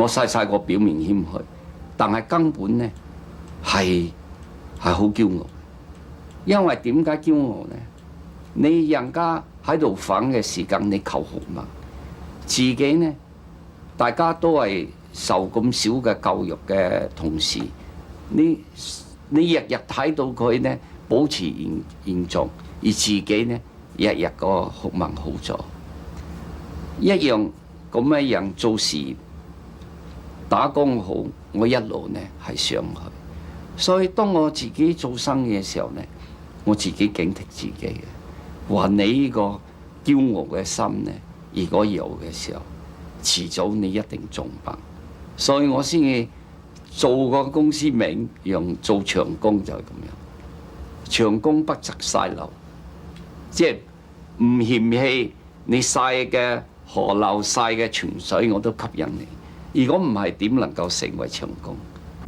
我細個表面謙虛，但係根本呢係好驕傲。因為點解驕傲呢？你人家喺度反嘅時間，你求學嘛，自己呢，大家都係受咁少嘅教育嘅同時，你日日睇到佢呢保持現狀，而自己呢日日個學問好咗，一樣咁樣做事打工好，我一路呢係上去。所以當我自己做生意嘅時候呢，我自己警惕自己嘅，話你呢個驕傲嘅心呢，如果有嘅時候，遲早你一定中爆。所以我先至做個公司名用做長工就係咁樣，長工不擇細流，即係唔嫌棄你細嘅河流細嘅泉水我都吸引你。如果唔係點能夠成為長工？